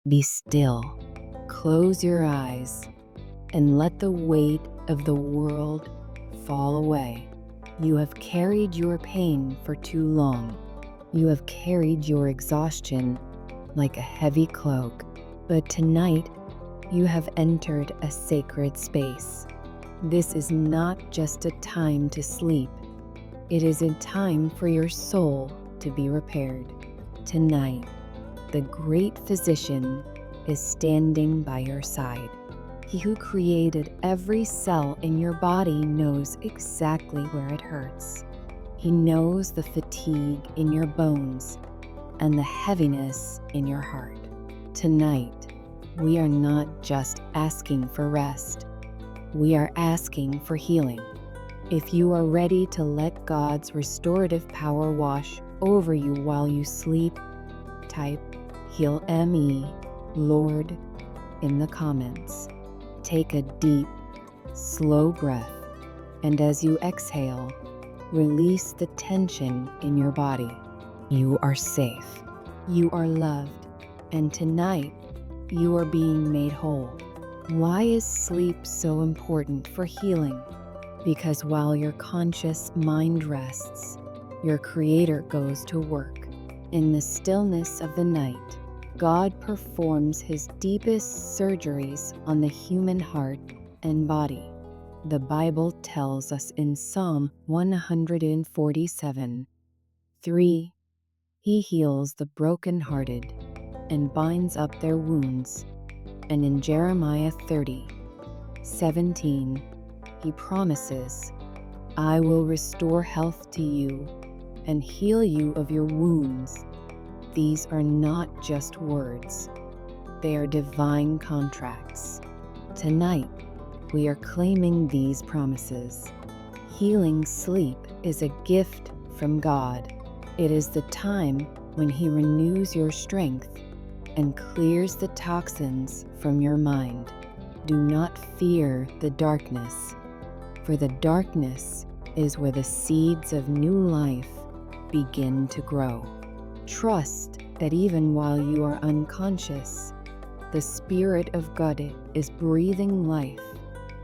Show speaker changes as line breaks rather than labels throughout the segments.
Be still, close your eyes, and let the weight of the world fall away. You have carried your pain for too long. You have carried your exhaustion like a heavy cloak. But tonight, you have entered a sacred space. This is not just a time to sleep. It is a time for your soul to be repaired. Tonight, the great physician is standing by your side. He who created every cell in your body knows exactly where it hurts. He knows the fatigue in your bones and the heaviness in your heart. Tonight, we are not just asking for rest. We are asking for healing. If you are ready to let God's restorative power wash over you while you sleep, type Heal ME, Lord, in the comments. Take a deep, slow breath, and as you exhale, release the tension in your body. You are safe. You are loved. And tonight, you are being made whole. Why is sleep so important for healing? Because while your conscious mind rests, your Creator goes to work. In the stillness of the night, God performs His deepest surgeries on the human heart and body. The Bible tells us in Psalm 147:3, He heals the brokenhearted and binds up their wounds. And in Jeremiah 30:17, He promises, I will restore health to you and heal you of your wounds. These are not just words. They are divine contracts. Tonight, we are claiming these promises. Healing sleep is a gift from God. It is the time when He renews your strength and clears the toxins from your mind. Do not fear the darkness, for the darkness is where the seeds of new life begin to grow. Trust that even while you are unconscious, the Spirit of God is breathing life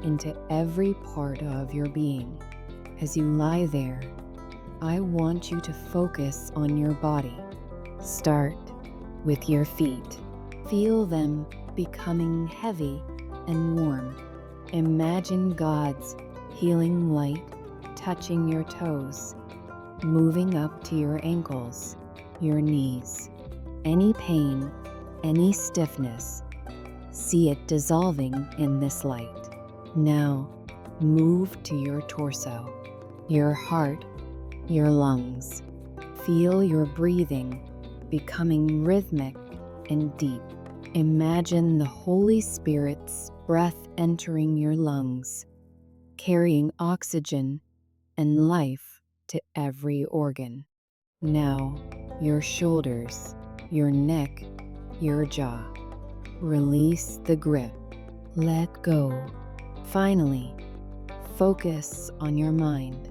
into every part of your being. As you lie there, I want you to focus on your body. Start with your feet. Feel them becoming heavy and warm. Imagine God's healing light touching your toes, moving up to your ankles, your knees. Any pain, any stiffness, see it dissolving in this light. Now, move to your torso, your heart, your lungs. Feel your breathing becoming rhythmic and deep. Imagine the Holy Spirit's breath entering your lungs, carrying oxygen and life to every organ. Now, your shoulders, your neck, your jaw. Release the grip. Let go. Finally, focus on your mind.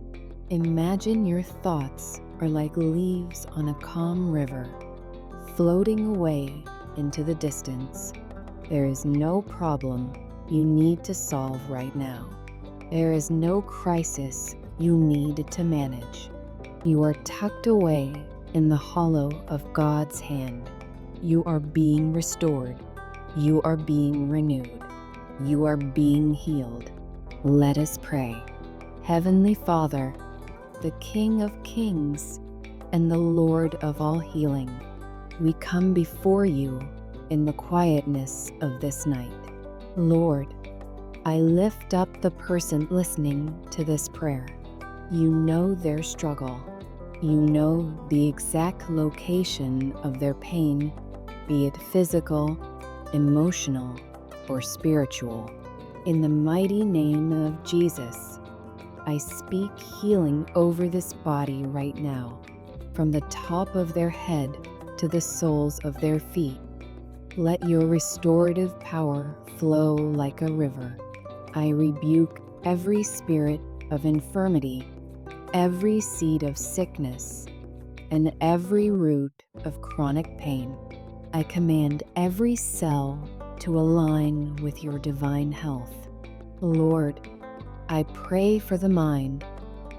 Imagine your thoughts are like leaves on a calm river, floating away into the distance. There is no problem you need to solve right now. There is no crisis you need to manage. You are tucked away in the hollow of God's hand. You are being restored. You are being renewed. You are being healed. Let us pray. Heavenly Father, the King of Kings and the Lord of all healing, we come before you in the quietness of this night. Lord, I lift up the person listening to this prayer. You know their struggle. You know the exact location of their pain, be it physical, emotional, or spiritual. In the mighty name of Jesus, I speak healing over this body right now, from the top of their head to the soles of their feet. Let your restorative power flow like a river. I rebuke every spirit of infirmity, every seed of sickness, and every root of chronic pain. I command every cell to align with your divine health. Lord, I pray for the mind.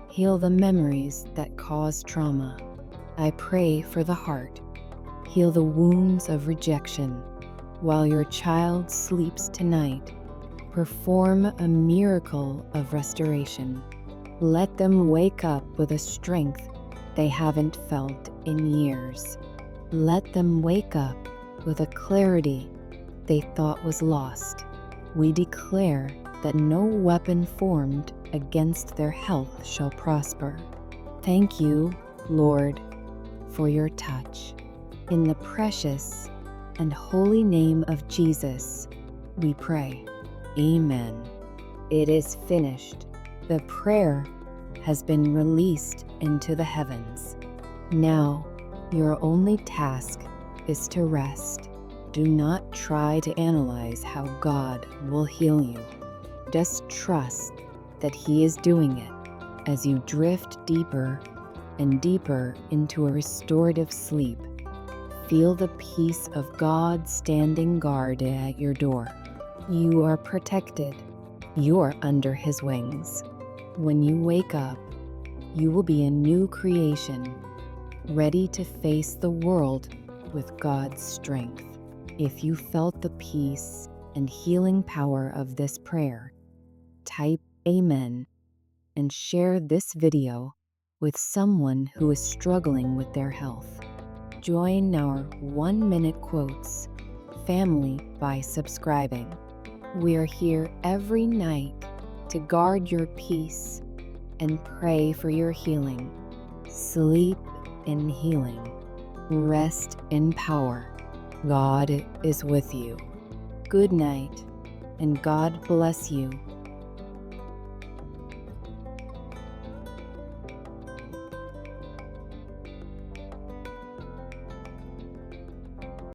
Heal the memories that cause trauma. I pray for the heart. Heal the wounds of rejection. While your child sleeps tonight, perform a miracle of restoration. Let them wake up with a strength they haven't felt in years. Let them wake up with a clarity they thought was lost. We declare that no weapon formed against their health shall prosper. Thank you, Lord, for your touch. In the precious and holy name of Jesus, we pray. Amen. It is finished. The prayer has been released into the heavens. Now, your only task is to rest. Do not try to analyze how God will heal you. Just trust that He is doing it as you drift deeper and deeper into a restorative sleep. Feel the peace of God standing guard at your door. You are protected. You are under His wings. When you wake up, you will be a new creation, ready to face the world with God's strength. If you felt the peace and healing power of this prayer, type Amen and share this video with someone who is struggling with their health. Join our 1-minute quotes family by subscribing. We are here every night to guard your peace and pray for your healing. Sleep in healing. Rest in power. God is with you. Good night, and God bless you.